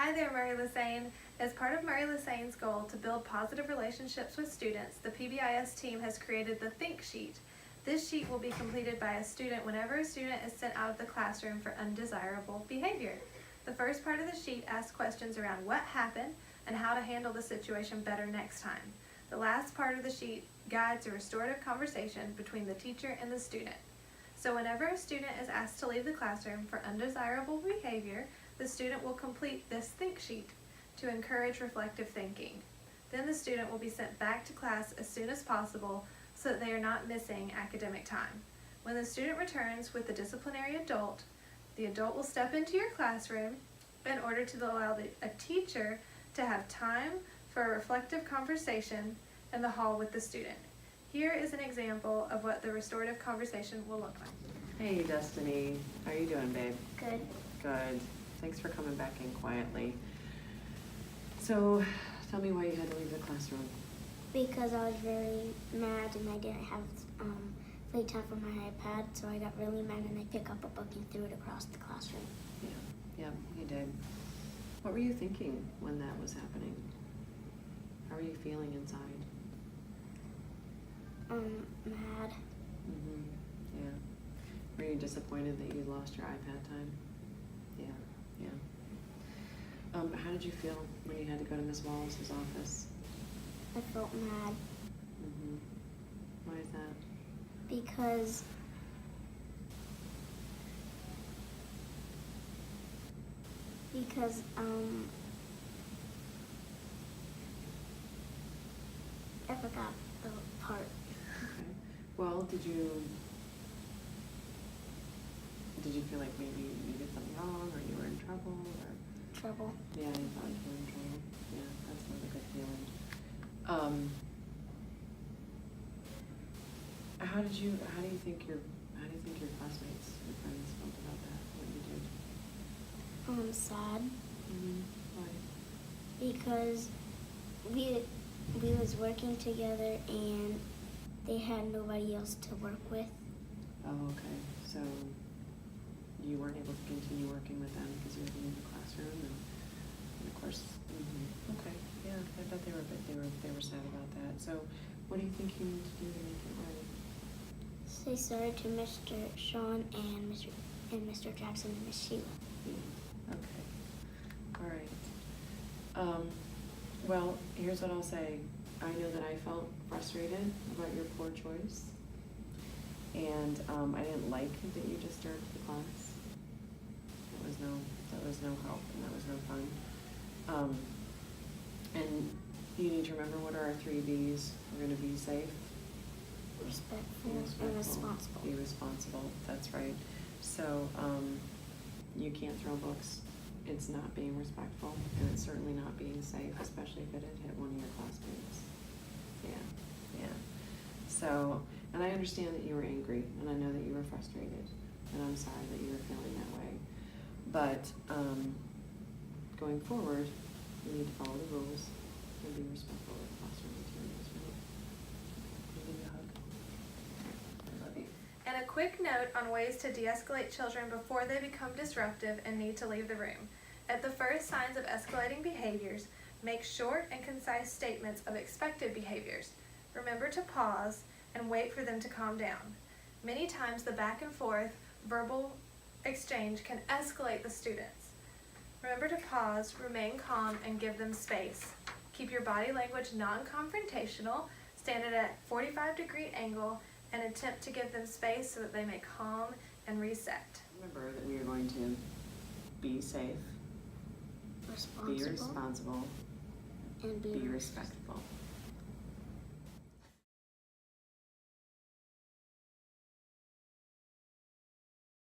Hi there, Murray LaSaine. As part of Murray LaSaine's goal to build positive relationships with students, the PBIS team has created the Think Sheet. This sheet will be completed by a student whenever a student is sent out of the classroom for undesirable behavior. The first part of the sheet asks questions around what happened and how to handle the situation better next time. The last part of the sheet guides a restorative conversation between the teacher and the student. So whenever a student is asked to leave the classroom for undesirable behavior, the student will complete this Think Sheet to encourage reflective thinking. Then the student will be sent back to class as soon as possible so that they are not missing academic time. When the student returns with the disciplinary adult, the adult will step into your classroom in order to allow a teacher to have time for a reflective conversation in the hall with the student. Here is an example of what the restorative conversation will look like. Hey Destiny, how are you doing, babe? Good. Good. Thanks for coming back in quietly. So, tell me why you had to leave the classroom. Because I was very mad and I didn't have free time for my iPad, so I got really mad and I picked up a book and threw it across the classroom. Yeah, you did. What were you thinking when that was happening? How were you feeling inside? Mad. Yeah. Were you disappointed that you lost your iPad time? Yeah. How did you feel when you had to go to Miss Wallace's office? I felt mad Why is that? because I forgot the part. Okay. Well, did you feel like maybe you did something wrong or you were in trouble or? Trouble. Yeah, you thought you were in trouble. Yeah, that's not a good feeling. How do you think your classmates, your friends felt about that? What you did? Sad Why? because we was working together and they had nobody else to work with. Oh, okay. So you weren't able to continue working with them because you were in the classroom, and of course. Okay. Yeah, I bet they were sad about that. So, what do you think you need to do to make it right? Say sorry to Mr. Sean and Mr. Jackson and Miss Sheila. Yeah. Okay. All right. Well, here's what I'll say. I know that I felt frustrated about your poor choice, and I didn't like that you disturbed the class. That was no help, and that was no fun. And you need to remember, what are our 3 B's? We're going to be safe, Respectful and responsible. Be responsible. That's right. So you can't throw books. It's not being respectful, and it's certainly not being safe, especially if it had hit one of your classmates. Yeah. So, and I understand that you were angry, and I know that you were frustrated, and I'm sorry that you were feeling that way. But going forward, you need to follow the rules and be respectful of the classroom materials, right? I'll give you a hug. I love you. And a quick note on ways to de-escalate children before they become disruptive and need to leave the room. At the first signs of escalating behaviors, make short and concise statements of expected behaviors. Remember to pause and wait for them to calm down. Many times the back and forth verbal exchange can escalate the students. Remember to pause, remain calm, and give them space. Keep your body language non-confrontational, stand at a 45-degree angle, and attempt to give them space so that they may calm and reset. Remember that we are going to be safe, Responsible. be responsible, And be respectful.